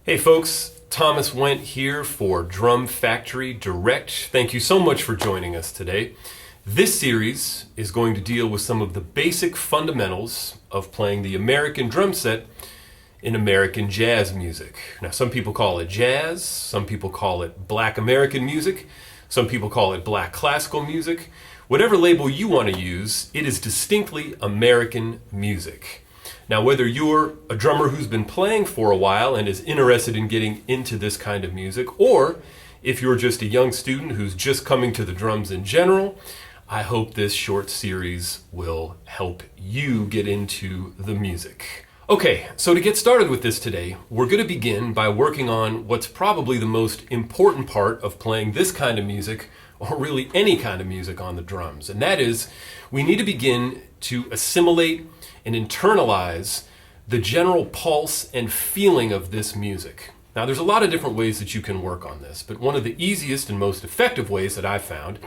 Hey folks, Thomas Wendt here for Drum Factory Direct. Thank you so much for joining us today. This series is going to deal with some of the basic fundamentals of playing the American drum set in American jazz music. Now, some people call it jazz, some people call it black American music, some people call it black classical music. Whatever label you want to use, it is distinctly American music. Now, whether you're a drummer who's been playing for a while and is interested in getting into this kind of music, or if you're just a young student who's just coming to the drums in general, I hope this short series will help you get into the music. Okay, so to get started with this today, we're going to begin by working on what's probably the most important part of playing this kind of music, or really any kind of music on the drums, and that is we need to begin to assimilate and internalize the general pulse and feeling of this music. Now, there's a lot of different ways that you can work on this, but one of the easiest and most effective ways that I've found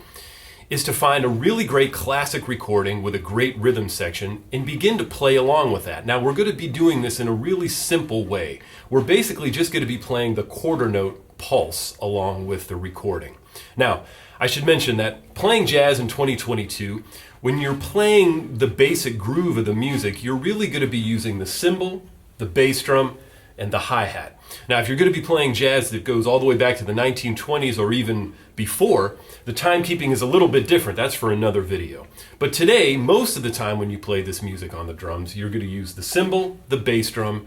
is to find a really great classic recording with a great rhythm section and begin to play along with that. Now, we're going to be doing this in a really simple way. We're basically just going to be playing the quarter note pulse along with the recording. Now, I should mention that playing jazz in 2022, when you're playing the basic groove of the music, you're really going to be using the cymbal, the bass drum, and the hi-hat. Now, if you're going to be playing jazz that goes all the way back to the 1920s or even before, the timekeeping is a little bit different. That's for another video. But today, most of the time when you play this music on the drums, you're going to use the cymbal, the bass drum,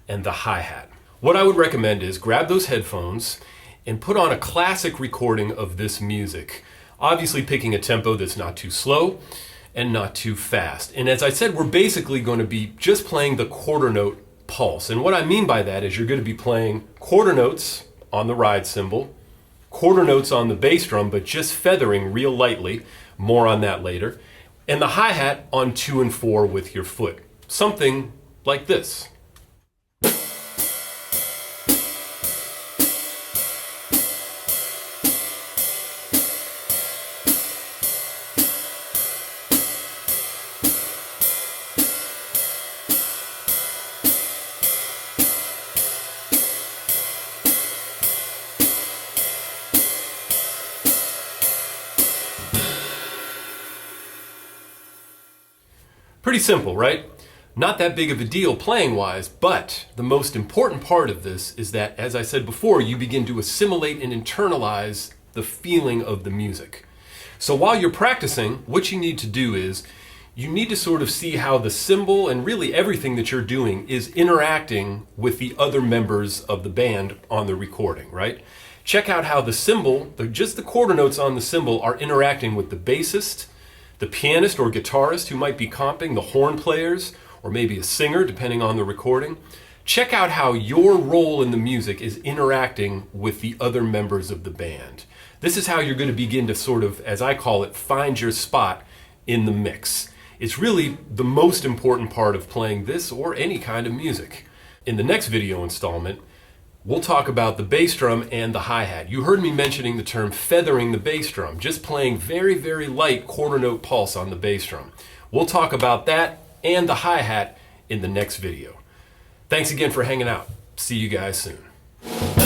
and the hi-hat. What I would recommend is grab those headphones and put on a classic recording of this music. Obviously picking a tempo that's not too slow and not too fast. And as I said, we're basically going to be just playing the quarter note pulse. And what I mean by that is you're going to be playing quarter notes on the ride cymbal, quarter notes on the bass drum, but just feathering real lightly. More on that later. And the hi-hat on 2 and 4 with your foot. Something like this. Pretty simple, right? Not that big of a deal playing-wise, but the most important part of this is that, as I said before, you begin to assimilate and internalize the feeling of the music. So while you're practicing, what you need to do is you need to sort of see how the cymbal and really everything that you're doing is interacting with the other members of the band on the recording, right? Check out how the cymbal, just the quarter notes on the cymbal, are interacting with the bassist, the pianist or guitarist who might be comping, the horn players, or maybe a singer, depending on the recording. Check out how your role in the music is interacting with the other members of the band. This is how you're going to begin to sort of, as I call it, find your spot in the mix. It's really the most important part of playing this or any kind of music. In the next video installment, we'll talk about the bass drum and the hi-hat. You heard me mentioning the term feathering the bass drum, just playing very, very light quarter note pulse on the bass drum. We'll talk about that and the hi-hat in the next video. Thanks again for hanging out. See you guys soon.